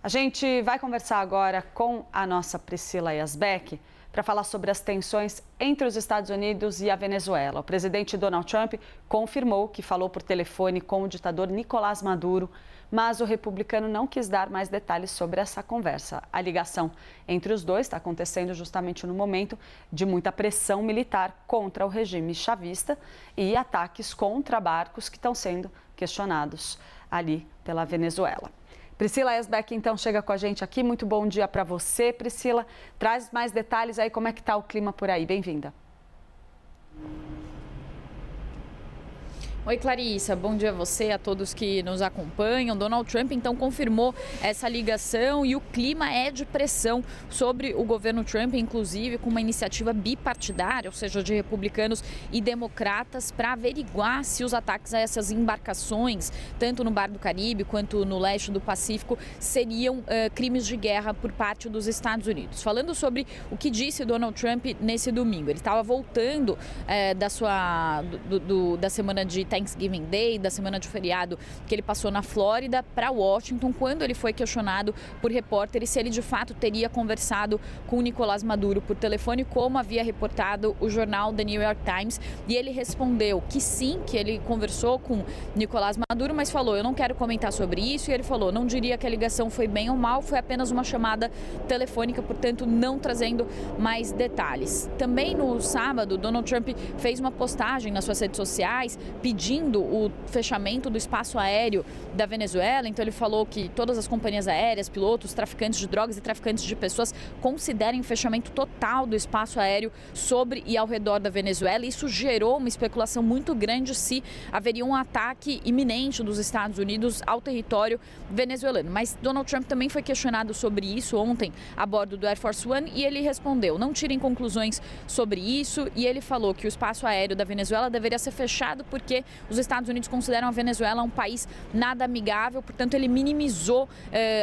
A gente vai conversar agora com a nossa Priscila Yazbek para falar sobre as tensões entre os Estados Unidos e a Venezuela. O presidente Donald Trump confirmou que falou por telefone com o ditador Nicolás Maduro, mas o republicano não quis dar mais detalhes sobre essa conversa. A ligação entre os dois está acontecendo justamente no momento de muita pressão militar contra o regime chavista e ataques contra barcos que estão sendo questionados ali pela Venezuela. Priscila Yazbek, então, chega com a gente aqui. Muito bom dia para você, Priscila. Traz mais detalhes aí, como é que está o clima por aí. Bem-vinda. Oi, Clarissa. Bom dia a você, a todos que nos acompanham. Donald Trump, então, confirmou essa ligação e o clima é de pressão sobre o governo Trump, inclusive com uma iniciativa bipartidária, ou seja, de republicanos e democratas, para averiguar se os ataques a essas embarcações, tanto no Mar do Caribe quanto no leste do Pacífico, seriam crimes de guerra por parte dos Estados Unidos. Falando sobre o que disse Donald Trump nesse domingo, ele estava voltando da semana de Thanksgiving Day, da semana de feriado que ele passou na Flórida, para Washington, quando ele foi questionado por repórteres se ele de fato teria conversado com o Nicolás Maduro por telefone, como havia reportado o jornal The New York Times, e ele respondeu que sim, que ele conversou com Nicolás Maduro, mas falou: eu não quero comentar sobre isso, e ele falou: não diria que a ligação foi bem ou mal, foi apenas uma chamada telefônica, portanto não trazendo mais detalhes. Também no sábado, Donald Trump fez uma postagem nas suas redes sociais pedindo o fechamento do espaço aéreo da Venezuela. Então ele falou que todas as companhias aéreas, pilotos, traficantes de drogas e traficantes de pessoas considerem o fechamento total do espaço aéreo sobre e ao redor da Venezuela. Isso gerou uma especulação muito grande se haveria um ataque iminente dos Estados Unidos ao território venezuelano. Mas Donald Trump também foi questionado sobre isso ontem a bordo do Air Force One e ele respondeu: não tirem conclusões sobre isso, e ele falou que o espaço aéreo da Venezuela deveria ser fechado porque os Estados Unidos consideram a Venezuela um país nada amigável, portanto ele minimizou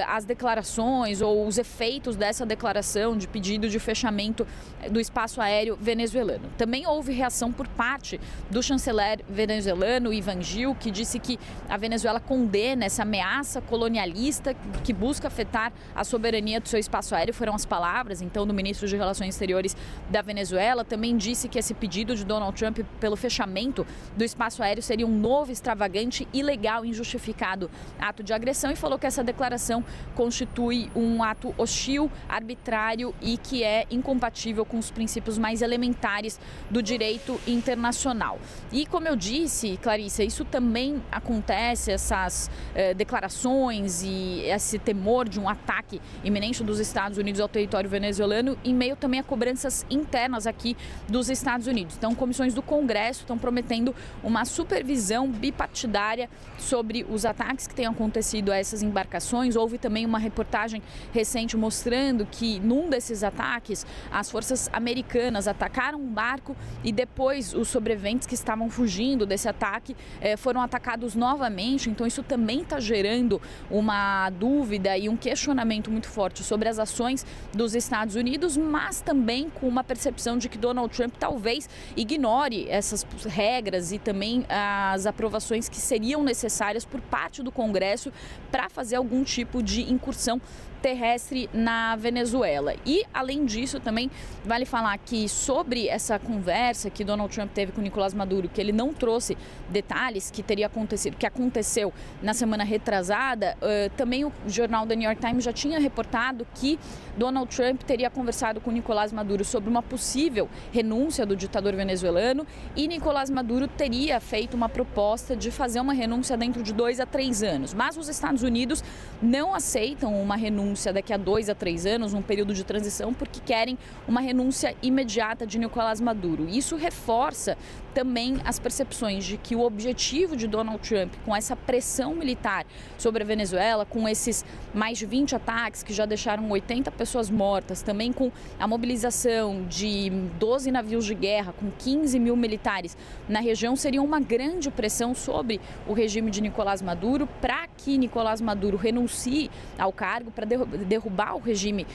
as declarações ou os efeitos dessa declaração de pedido de fechamento do espaço aéreo venezuelano. Também houve reação por parte do chanceler venezuelano Ivan Gil, que disse que a Venezuela condena essa ameaça colonialista que busca afetar a soberania do seu espaço aéreo, foram as palavras então do ministro de Relações Exteriores da Venezuela. Também disse que esse pedido de Donald Trump pelo fechamento do espaço aéreo seria um novo, extravagante, ilegal e injustificado ato de agressão, e falou que essa declaração constitui um ato hostil, arbitrário e que é incompatível com os princípios mais elementares do direito internacional. E como eu disse, Clarissa, isso também acontece, essas declarações e esse temor de um ataque iminente dos Estados Unidos ao território venezuelano, em meio também a cobranças internas aqui dos Estados Unidos. Então, comissões do Congresso estão prometendo uma supervisão bipartidária sobre os ataques que têm acontecido a essas embarcações. Houve também uma reportagem recente mostrando que num desses ataques as forças americanas atacaram um barco e depois os sobreviventes que estavam fugindo desse ataque foram atacados novamente. Então isso também está gerando uma dúvida e um questionamento muito forte sobre as ações dos Estados Unidos, mas também com uma percepção de que Donald Trump talvez ignore essas regras e também as aprovações que seriam necessárias por parte do Congresso para fazer algum tipo de incursão terrestre na Venezuela. E, além disso, também vale falar que sobre essa conversa que Donald Trump teve com Nicolás Maduro, que ele não trouxe detalhes que teria acontecido, que aconteceu na semana retrasada, também o jornal The New York Times já tinha reportado que Donald Trump teria conversado com Nicolás Maduro sobre uma possível renúncia do ditador venezuelano, e Nicolás Maduro teria feito uma proposta de fazer uma renúncia dentro de 2 a 3 anos. Mas os Estados Unidos não aceitam uma renúncia daqui a 2 a 3 anos, um período de transição, porque querem uma renúncia imediata de Nicolás Maduro. Isso reforça também as percepções de que o objetivo de Donald Trump, com essa pressão militar sobre a Venezuela, com esses mais de 20 ataques que já deixaram 80 pessoas mortas, também com a mobilização de 12 navios de guerra, com 15 mil militares na região, seria uma grande grande pressão sobre o regime de Nicolás Maduro para que Nicolás Maduro renuncie ao cargo, para derrubar o regime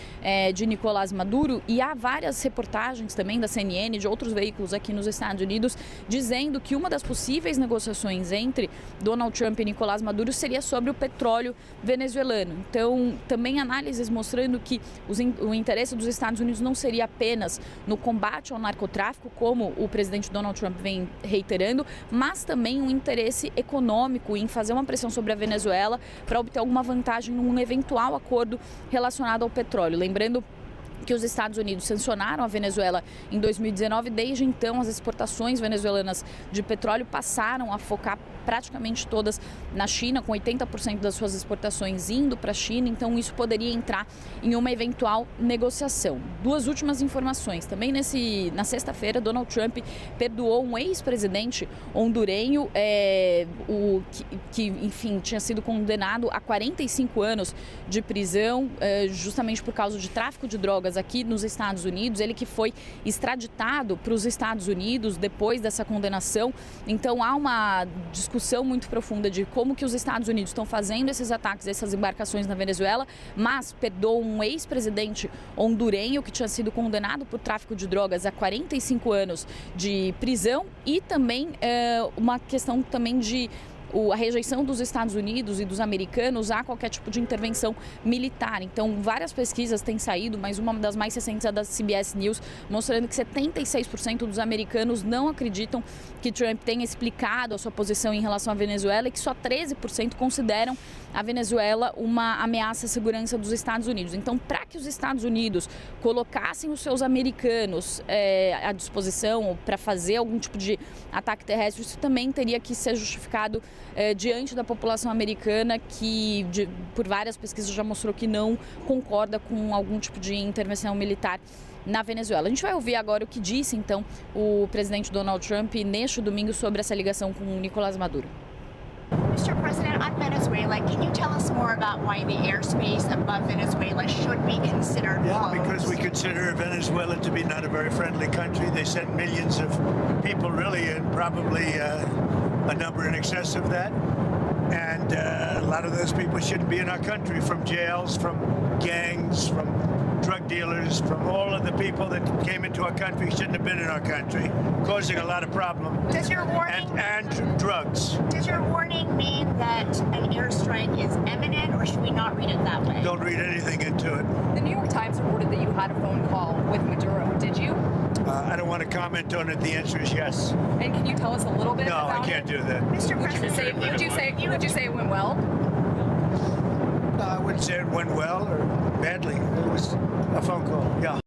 de Nicolás Maduro. E há várias reportagens também da CNN, de outros veículos aqui nos Estados Unidos, dizendo que uma das possíveis negociações entre Donald Trump e Nicolás Maduro seria sobre o petróleo venezuelano. Então, também análises mostrando que o interesse dos Estados Unidos não seria apenas no combate ao narcotráfico, como o presidente Donald Trump vem reiterando, mas também um interesse econômico em fazer uma pressão sobre a Venezuela para obter alguma vantagem num eventual acordo relacionado ao petróleo. Lembrando que os Estados Unidos sancionaram a Venezuela em 2019. Desde então, as exportações venezuelanas de petróleo passaram a focar praticamente todas na China, com 80% das suas exportações indo para a China. Então, isso poderia entrar em uma eventual negociação. Duas últimas informações. Também na sexta-feira, Donald Trump perdoou um ex-presidente hondurenho, que, enfim, tinha sido condenado a 45 anos de prisão, justamente por causa de tráfico de drogas aqui nos Estados Unidos. Ele que foi extraditado para os Estados Unidos depois dessa condenação. Então há uma discussão muito profunda de como que os Estados Unidos estão fazendo esses ataques, essas embarcações na Venezuela, mas perdoou um ex-presidente hondurenho que tinha sido condenado por tráfico de drogas a 45 anos de prisão. E também uma questão também de a rejeição dos Estados Unidos e dos americanos a qualquer tipo de intervenção militar. Então, várias pesquisas têm saído, mas uma das mais recentes é da CBS News, mostrando que 76% dos americanos não acreditam que Trump tenha explicado a sua posição em relação à Venezuela e que só 13% consideram a Venezuela uma ameaça à segurança dos Estados Unidos. Então, para que os Estados Unidos colocassem os seus americanos à disposição para fazer algum tipo de ataque terrestre, isso também teria que ser justificado diante da população americana, que por várias pesquisas já mostrou que não concorda com algum tipo de intervenção militar na Venezuela. A gente vai ouvir agora o que disse, então, o presidente Donald Trump neste domingo sobre essa ligação com o Nicolás Maduro. Mr. President, on Venezuela, can you tell us more about why the airspace above Venezuela should be considered closed? Because we consider Venezuela to be not a very friendly country. They send millions of people, really, and probably a number in excess of that. And a lot of those people shouldn't be in our country, from jails, from gangs, from drug dealers, from all of the people that came into our country shouldn't have been in our country, causing a lot of problems. Does your warning and drugs. Does your warning mean that an airstrike is imminent, or should we not read it that way? Don't read anything into it. The New York Times reported that you had a phone call with Maduro. Did you? I don't want to comment on it. The answer is yes. And can you tell us a little bit about it? No, I can't do that. Mr. President, Would you say it went well? I wouldn't say it went well or badly. It was a phone call. Yeah.